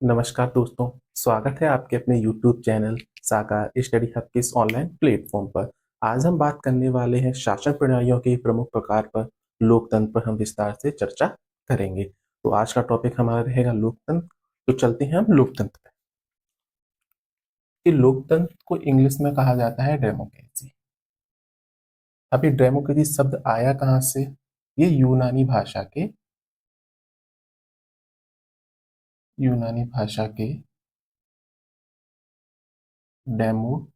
नमस्कार दोस्तों। स्वागत है आपके अपने YouTube चैनल साकार स्टडी हब के इस ऑनलाइन प्लेटफॉर्म पर। आज हम बात करने वाले हैं शासन प्रणालियों के प्रमुख प्रकार पर। लोकतंत्र पर हम विस्तार से चर्चा करेंगे। तो आज का टॉपिक हमारा रहेगा लोकतंत्र। तो चलते हैं हम लोकतंत्र पे। कि लोकतंत्र को इंग्लिश में कहा जाता है डेमोक्रेसी। अभी डेमोक्रेसी शब्द आया कहाँ से? ये यूनानी भाषा के डेमोक्रेशिया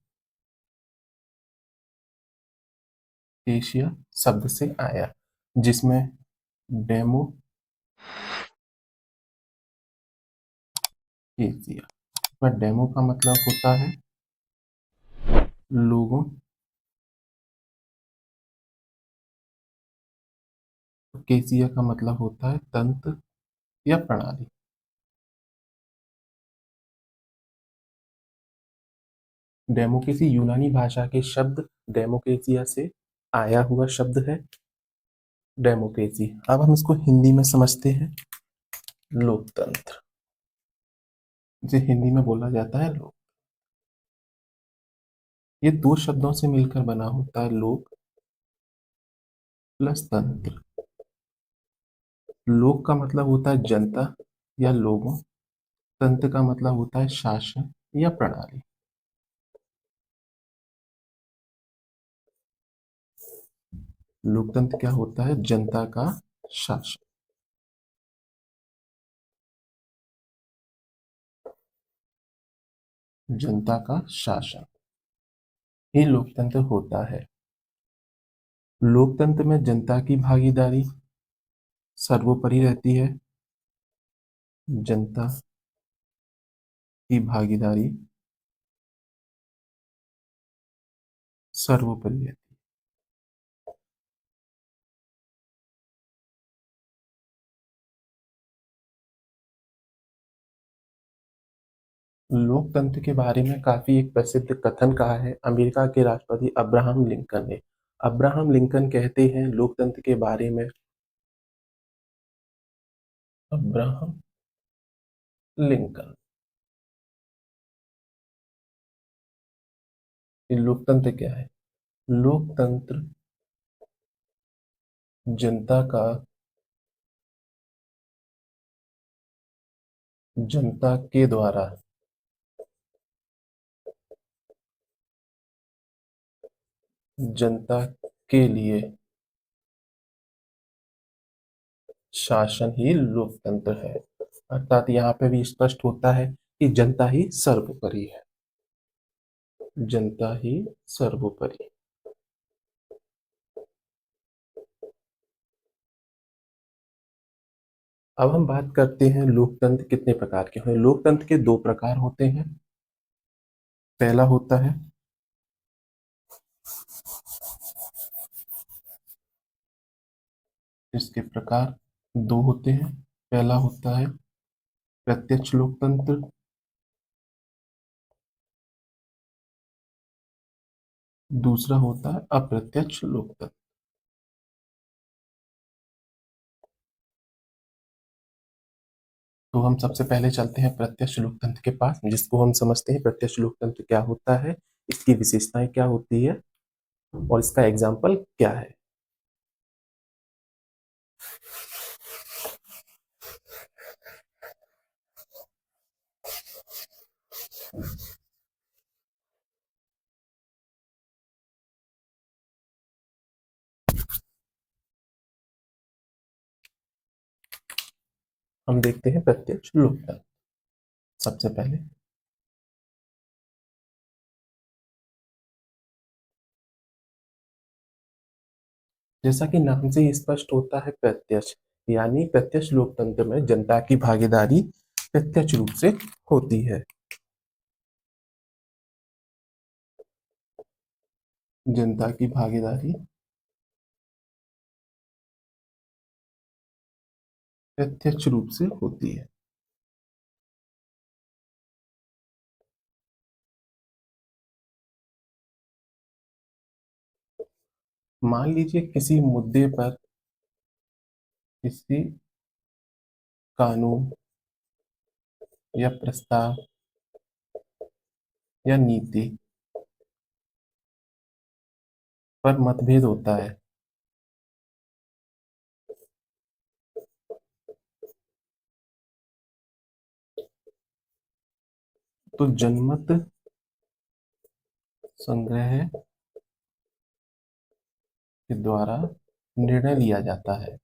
शब्द से आया, जिसमें डेमोक्रेशिया पर डेमो का मतलब होता है लोगों, केसिया का मतलब होता है तंत्र या प्रणाली। डेमोक्रेसी यूनानी भाषा के शब्द डेमोक्रेसिया से आया हुआ शब्द है। डेमोक्रेसी, अब हम इसको हिंदी में समझते हैं। लोकतंत्र, जिसे हिंदी में बोला जाता है लोक। ये दो शब्दों से मिलकर बना होता है, लोक प्लस तंत्र। लोक का मतलब होता है जनता या लोगों, तंत्र का मतलब होता है शासन या प्रणाली। लोकतंत्र क्या होता है? जनता का शासन। जनता का शासन ही लोकतंत्र होता है। लोकतंत्र में जनता की भागीदारी सर्वोपरि रहती है। जनता की भागीदारी सर्वोपरि रहती है। लोकतंत्र के बारे में काफी एक प्रसिद्ध कथन कहा है अमेरिका के राष्ट्रपति अब्राहम लिंकन ने। अब्राहम लिंकन कहते हैं लोकतंत्र के बारे में। अब्राहम लिंकन, ये लोकतंत्र क्या है? लोकतंत्र जनता का, जनता के द्वारा जनता के लिए शासन ही लोकतंत्र है। अर्थात यहाँ पे भी स्पष्ट होता है कि जनता ही सर्वोपरि है। जनता ही सर्वोपरि। अब हम बात करते हैं लोकतंत्र कितने प्रकार के हैं। लोकतंत्र के दो प्रकार होते हैं। पहला होता है, इसके प्रकार दो होते हैं। पहला होता है प्रत्यक्ष लोकतंत्र, दूसरा होता है अप्रत्यक्ष लोकतंत्र। तो हम सबसे पहले चलते हैं प्रत्यक्ष लोकतंत्र के पास, जिसको हम समझते हैं प्रत्यक्ष लोकतंत्र क्या होता है, इसकी विशेषताएं क्या होती है और इसका एग्जाम्पल क्या है। हम देखते हैं प्रत्यक्ष लोकतंत्र। सबसे पहले जैसा कि नाम से ही स्पष्ट होता है प्रत्यक्ष, यानी प्रत्यक्ष लोकतंत्र में जनता की भागीदारी प्रत्यक्ष रूप से होती है। जनता की भागीदारी प्रत्यक्ष रूप से होती है। मान लीजिए किसी मुद्दे पर किसी कानून या प्रस्ताव या नीति पर मतभेद होता है तो जनमत संग्रह के द्वारा निर्णय लिया जाता है।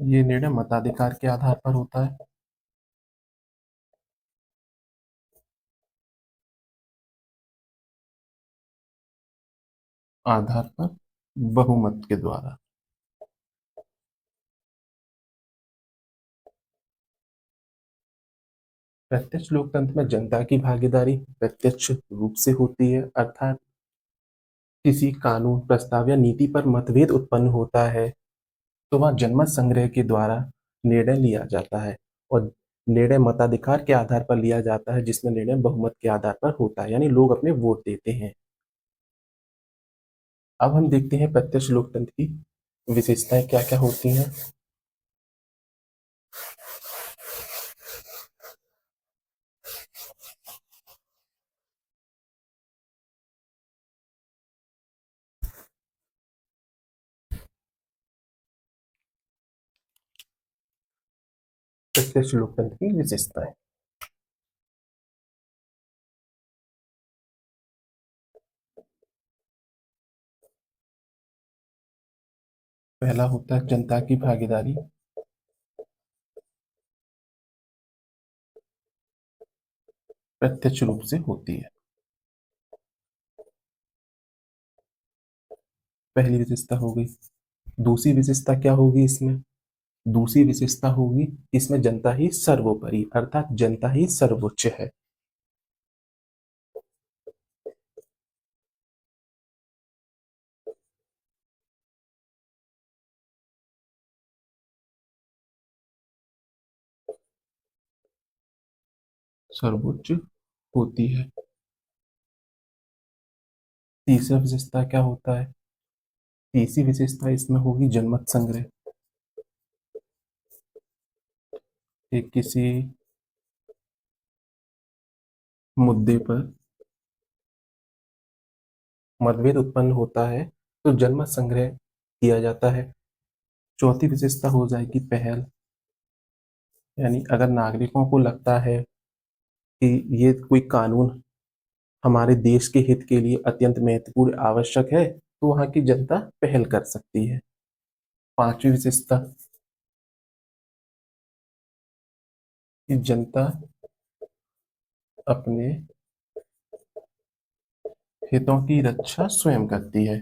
ये निर्णय मताधिकार के आधार पर होता है। आधार पर बहुमत के द्वारा। प्रत्यक्ष लोकतंत्र में जनता की भागीदारी प्रत्यक्ष रूप से होती है, अर्थात किसी कानून, प्रस्ताव या नीति पर मतभेद उत्पन्न होता है तो वह जनमत संग्रह के द्वारा निर्णय लिया जाता है, और निर्णय मताधिकार के आधार पर लिया जाता है, जिसमें निर्णय बहुमत के आधार पर होता है, यानी लोग अपने वोट देते हैं। अब हम देखते हैं प्रत्यक्ष लोकतंत्र की विशेषताएं क्या क्या होती हैं। प्रत्यक्ष लोकतंत्र की विशेषताएं। पहला होता है जनता की भागीदारी। प्रत्यक्ष रूप से होती है। पहली विशेषता हो गई। दूसरी विशेषता क्या होगी इसमें? दूसरी विशेषता होगी इसमें जनता ही सर्वोपरि, अर्थात जनता ही सर्वोच्च है। सर्वोच्च होती है। तीसरा विशेषता क्या होता है? तीसरी विशेषता इसमें होगी जनमत संग्रह। एक किसी मुद्दे पर मतभेद उत्पन्न होता है तो जनमत संग्रह किया जाता है। चौथी विशेषता हो जाएगी पहल, यानी अगर नागरिकों को लगता है कि ये कोई कानून हमारे देश के हित के लिए अत्यंत महत्वपूर्ण आवश्यक है तो वहां की जनता पहल कर सकती है। पांचवी विशेषता कि जनता अपने हितों की रक्षा स्वयं करती है।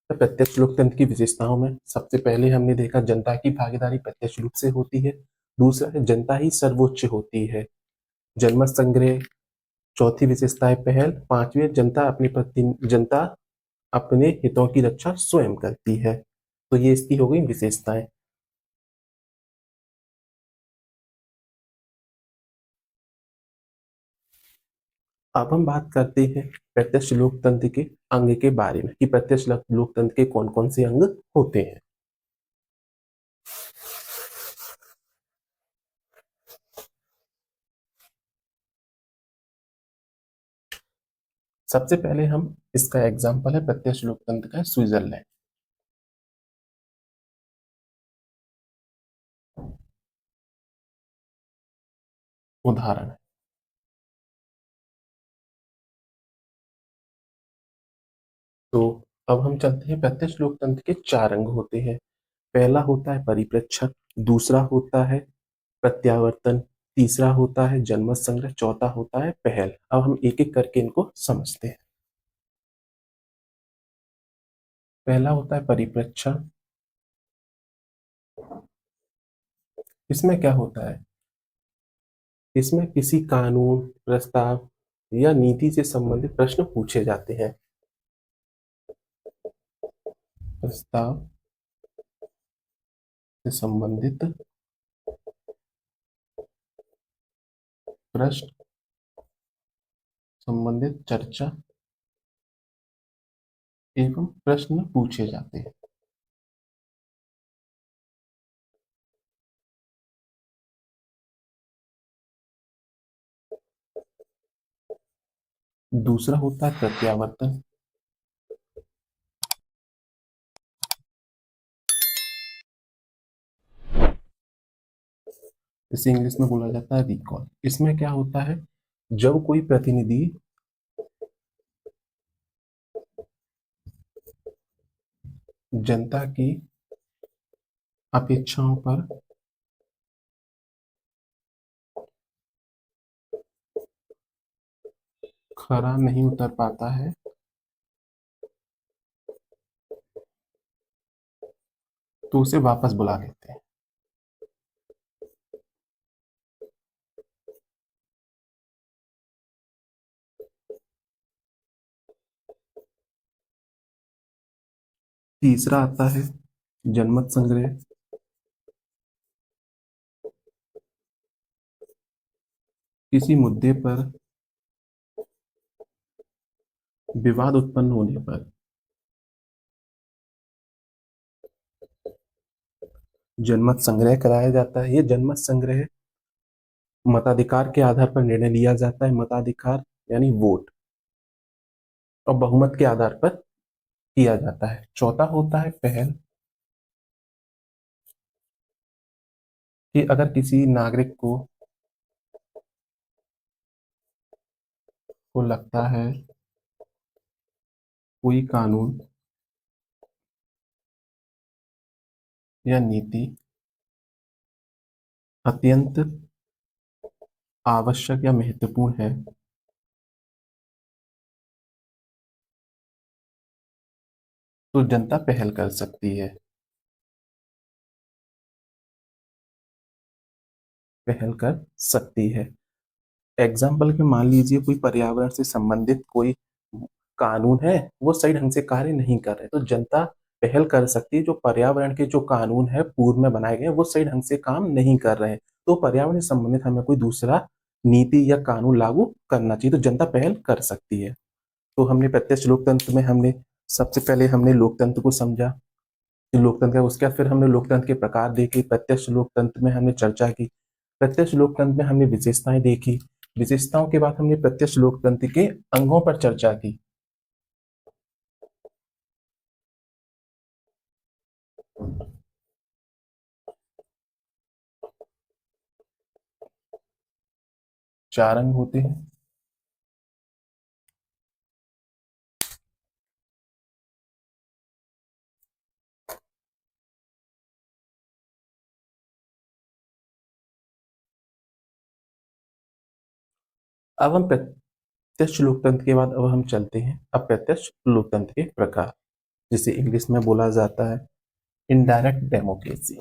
तो प्रत्यक्ष लोकतंत्र की विशेषताओं में सबसे पहले हमने देखा जनता की भागीदारी प्रत्यक्ष रूप से होती है। दूसरा है जनता ही सर्वोच्च होती है, जनमत संग्रह। चौथी विशेषता है पहल। पांचवी है जनता अपने हितों की रक्षा स्वयं करती है। तो ये इसकी हो गई विशेषताएं। अब हम बात करते हैं प्रत्यक्ष लोकतंत्र के अंग के बारे में कि प्रत्यक्ष लोकतंत्र के कौन कौन से अंग होते हैं। सबसे पहले हम इसका एग्जाम्पल है प्रत्यक्ष लोकतंत्र का स्विट्जरलैंड। उदाहरण है। तो अब हम चलते हैं प्रत्यक्ष लोकतंत्र के चार अंग होते हैं। पहला होता है परिप्रेक्ष्य, दूसरा होता है प्रत्यावर्तन, तीसरा होता है जनमत संग्रह, चौथा होता है पहल। अब हम एक एक करके इनको समझते हैं। पहला होता है परिप्रेक्ष्य। इसमें क्या होता है? इसमें किसी कानून, प्रस्ताव या नीति से संबंधित प्रश्न पूछे जाते हैं। प्रस्ताव से संबंधित प्रश्न संबंधित चर्चा एवं प्रश्न पूछे जाते हैं। दूसरा होता है प्रत्यावर्तन। इसे इंग्लिश में बोला जाता है रिकॉल। इसमें क्या होता है, जब कोई प्रतिनिधि जनता की अपेक्षाओं पर खरा नहीं उतर पाता है तो उसे वापस बुला लेते हैं। तीसरा आता है जनमत संग्रह। किसी मुद्दे पर विवाद उत्पन्न होने पर जनमत संग्रह कराया जाता है। ये जनमत संग्रह मताधिकार के आधार पर निर्णय लिया जाता है। मताधिकार यानी वोट, और बहुमत के आधार पर किया जाता है। चौथा होता है पहल, कि अगर किसी नागरिक को लगता है कोई कानून या नीति अत्यंत आवश्यक या महत्वपूर्ण है तो जनता पहल कर सकती है। पहल कर सकती है। एग्जाम्पल के मान लीजिए कोई पर्यावरण से संबंधित कोई कानून है, वो सही ढंग से कार्य नहीं कर रहे, तो जनता पहल कर सकती है। जो पर्यावरण के जो कानून है पूर्व में बनाए गए वो सही ढंग से काम नहीं कर रहे हैं, तो पर्यावरण से संबंधित हमें कोई दूसरा नीति या कानून लागू करना चाहिए, तो जनता पहल कर सकती है। तो हमने प्रत्यक्ष लोकतंत्र में हमने सबसे पहले हमने लोकतंत्र को समझा कि लोकतंत्र है, उसके बाद फिर हमने लोकतंत्र के प्रकार देखे। प्रत्यक्ष लोकतंत्र में हमने चर्चा की। प्रत्यक्ष लोकतंत्र में हमने विशेषताएं देखी। विशेषताओं के बाद हमने प्रत्यक्ष लोकतंत्र के अंगों पर चर्चा की। चार अंग होते हैं। अब हम प्रत्यक्ष लोकतंत्र के बाद अब हम चलते हैं अप्रत्यक्ष लोकतंत्र के प्रकार, जिसे इंग्लिश में बोला जाता है इनडायरेक्ट डेमोक्रेसी।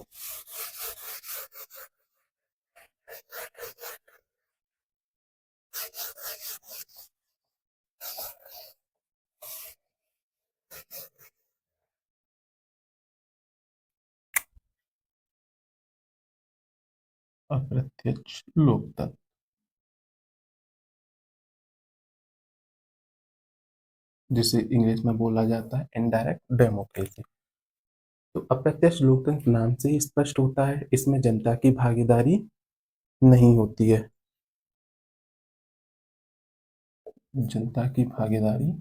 अप्रत्यक्ष लोकतंत्र, जिसे इंग्लिश में बोला जाता है इनडायरेक्ट डेमोक्रेसी। तो अप्रत्यक्ष लोकतंत्र नाम से ही स्पष्ट होता है, इसमें जनता की भागीदारी नहीं होती है। जनता की भागीदारी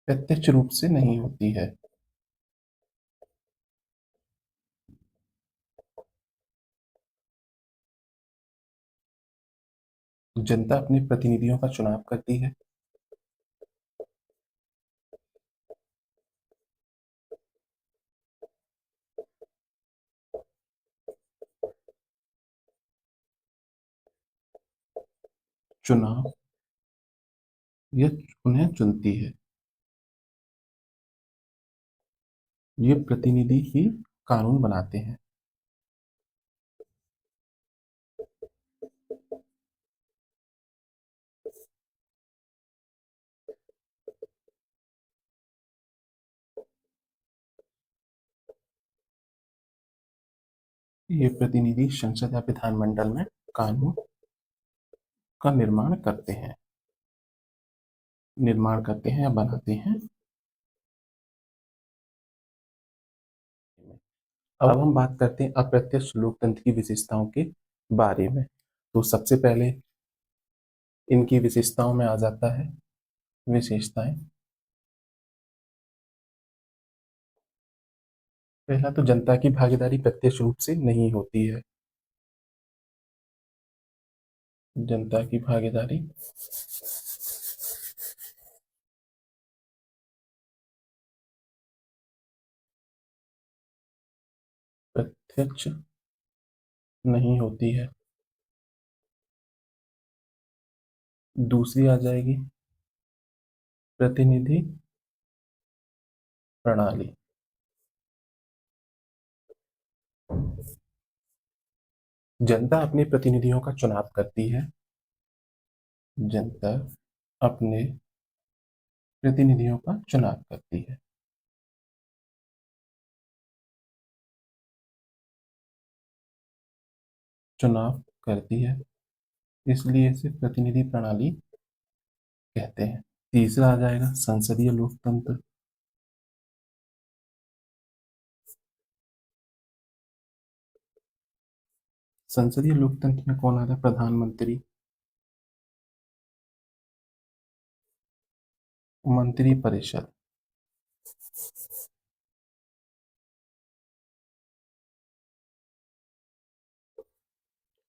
प्रत्यक्ष रूप से नहीं होती है। जनता अपने प्रतिनिधियों का चुनाव करती है। चुनाव या उन्हें चुनती है। ये प्रतिनिधि ही कानून बनाते हैं। ये प्रतिनिधि संसद या विधानमंडल में कानून का निर्माण करते हैं या बनाते हैं। अब हम बात करते हैं अप्रत्यक्ष लोकतंत्र की विशेषताओं के बारे में। तो सबसे पहले इनकी विशेषताओं में आ जाता है विशेषताएं। पहला तो जनता की भागीदारी प्रत्यक्ष रूप से नहीं होती है। जनता की भागीदारी प्रत्यक्ष नहीं होती है। दूसरी आ जाएगी प्रतिनिधि प्रणाली। जनता अपने प्रतिनिधियों का चुनाव करती है। जनता अपने प्रतिनिधियों का चुनाव करती है। चुनाव करती है, इसलिए इसे प्रतिनिधि प्रणाली कहते हैं। तीसरा आ जाएगा संसदीय लोकतंत्र। संसदीय लोकतंत्र में कौन आता है? प्रधानमंत्री, मंत्री परिषद।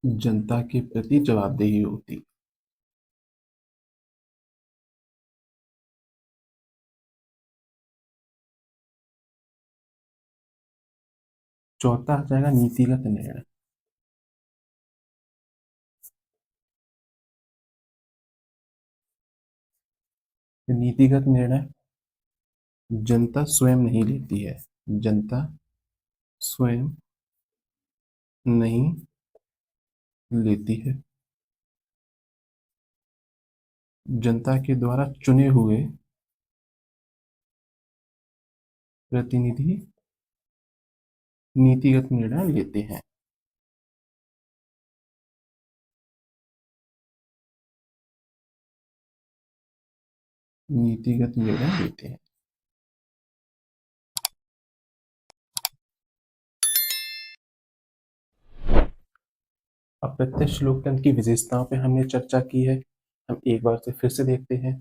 जनता के प्रति जवाबदेही होती। चौथा आ जाएगा नीतिगत निर्णय। नीतिगत निर्णय जनता स्वयं नहीं लेती है। जनता स्वयं नहीं लेती है। जनता के द्वारा चुने हुए प्रतिनिधि नीतिगत निर्णय लेते हैं। नीतिगत निर्णय लेते हैं। अप्रत्यक्ष लोकतंत्र की विशेषताओं पे हमने चर्चा की है। हम एक बार से फिर से देखते हैं।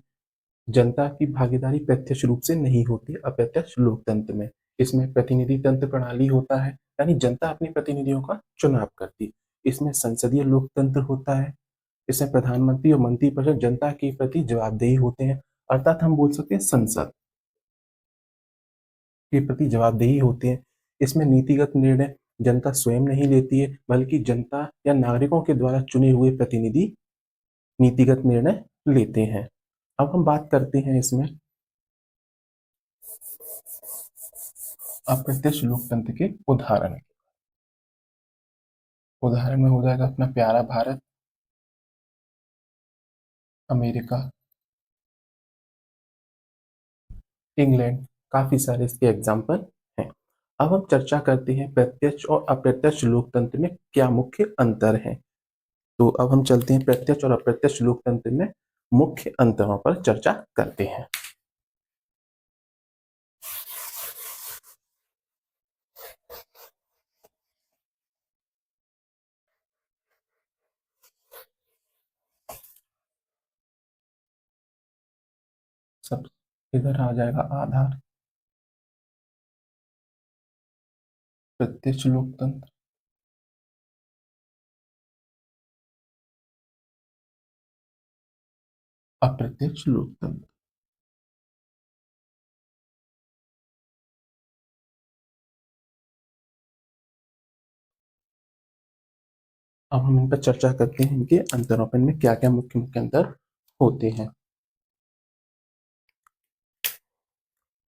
जनता की भागीदारी प्रत्यक्ष रूप से नहीं होती अप्रत्यक्ष लोकतंत्र में। इसमें प्रतिनिधि तंत्र प्रणाली होता है, यानी जनता अपने प्रतिनिधियों का चुनाव करती। इसमें संसदीय लोकतंत्र होता है। इसमें प्रधानमंत्री और मंत्रिपरिषद जनता के प्रति जवाबदेही होते हैं, अर्थात हम बोल सकते हैं संसद के प्रति जवाबदेही होती है। इसमें नीतिगत निर्णय जनता स्वयं नहीं लेती है, बल्कि जनता या नागरिकों के द्वारा चुने हुए प्रतिनिधि नीतिगत निर्णय लेते हैं। अब हम बात करते हैं इसमें अप्रत्यक्ष लोकतंत्र के उदाहरण। उदाहरण में हो जाएगा अपना प्यारा भारत, अमेरिका, इंग्लैंड, काफी सारे इसके एग्जाम्पल हैं। अब हम चर्चा करते हैं प्रत्यक्ष और अप्रत्यक्ष लोकतंत्र में क्या मुख्य अंतर है। तो अब हम चलते हैं प्रत्यक्ष और अप्रत्यक्ष लोकतंत्र में मुख्य अंतरों पर चर्चा करते हैं। सब इधर आ जाएगा आधार, प्रत्यक्ष लोकतंत्र, अप्रत्यक्ष लोकतंत्र। अब हम इन पर चर्चा करते हैं, इनके अंतरों पर, इनमें क्या क्या मुख्य मुख्य अंतर होते हैं।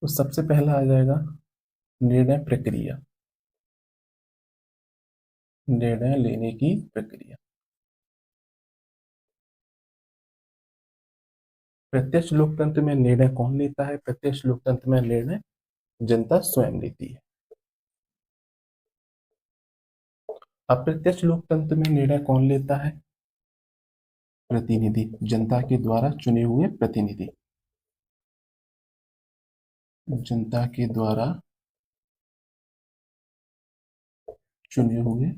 तो सबसे पहला आ जाएगा निर्णय प्रक्रिया, निर्णय लेने की प्रक्रिया। प्रत्यक्ष लोकतंत्र में निर्णय कौन लेता है? प्रत्यक्ष लोकतंत्र में निर्णय जनता स्वयं लेती है। अप्रत्यक्ष लोकतंत्र में निर्णय कौन लेता है? प्रतिनिधि, जनता के द्वारा चुने हुए प्रतिनिधि। जनता के द्वारा चुने हुए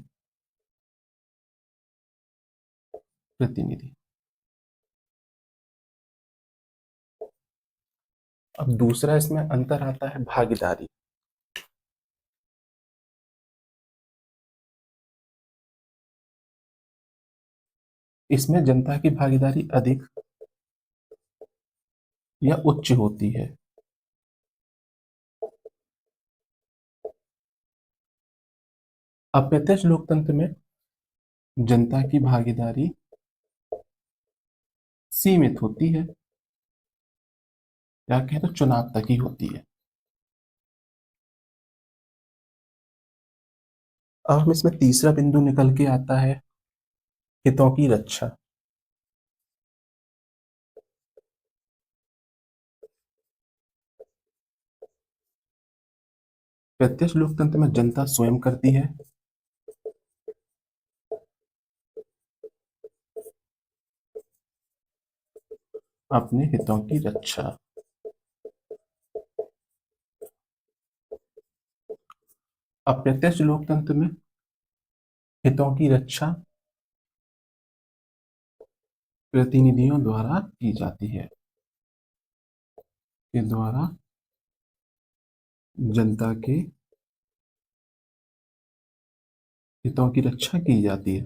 प्रतिनिधि। अब दूसरा इसमें अंतर आता है भागीदारी। इसमें जनता की भागीदारी अधिक या उच्च होती है। अप्रत्यक्ष लोकतंत्र में जनता की भागीदारी सीमित होती है, या कहें तो चुनाव तक ही होती है। अब हम इसमें तीसरा बिंदु निकल के आता है हितों की रक्षा। प्रत्यक्ष लोकतंत्र में जनता स्वयं करती है अपने हितों की रक्षा। अप्रत्यक्ष लोकतंत्र में हितों की रक्षा प्रतिनिधियों द्वारा की जाती है, के द्वारा जनता के हितों की रक्षा की जाती है।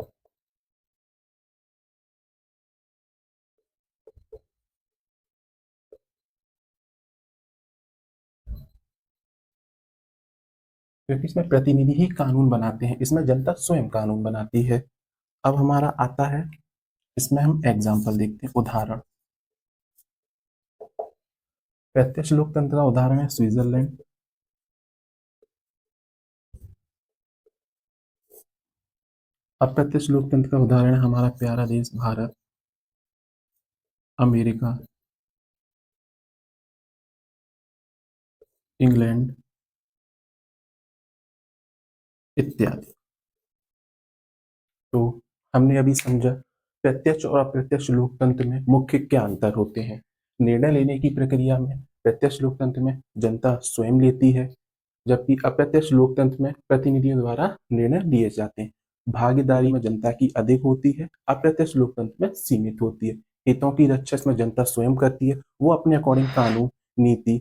क्योंकि इसमें प्रतिनिधि ही कानून बनाते हैं, इसमें जनता स्वयं कानून बनाती है। अब हमारा आता है, इसमें हम एग्जाम्पल देखते हैं, उदाहरण। प्रत्यक्ष लोकतंत्र का उदाहरण है स्विट्जरलैंड। अप्रत्यक्ष लोकतंत्र का उदाहरण है हमारा प्यारा देश भारत, अमेरिका, इंग्लैंड इत्यादि। तो हमने अभी समझा प्रत्यक्ष और अप्रत्यक्ष लोकतंत्र में मुख्य क्या अंतर होते हैं। निर्णय लेने की प्रक्रिया में प्रत्यक्ष लोकतंत्र में जनता स्वयं लेती है, जबकि अप्रत्यक्ष लोकतंत्र में प्रतिनिधियों द्वारा निर्णय लिए जाते हैं। भागीदारी में जनता की अधिक होती है, अप्रत्यक्ष लोकतंत्र में सीमित होती है। हितों की रक्षा इसमें जनता स्वयं करती है, वो अपने अकॉर्डिंग कानून नीति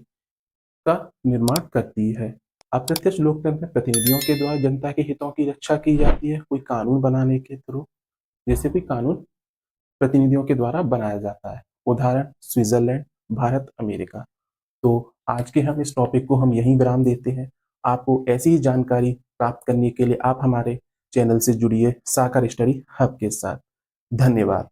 का निर्माण करती है। अप्रत्यक्ष लोकतंत्र में प्रतिनिधियों के द्वारा जनता के हितों की रक्षा की जाती है, कोई कानून बनाने के थ्रू, जैसे कोई कानून प्रतिनिधियों के द्वारा बनाया जाता है। उदाहरण स्विट्जरलैंड, भारत, अमेरिका। तो आज के हम इस टॉपिक को हम यहीं विराम देते हैं। आपको ऐसी ही जानकारी प्राप्त करने के लिए आप हमारे चैनल से जुड़िए साकार स्टडी हब के साथ। धन्यवाद।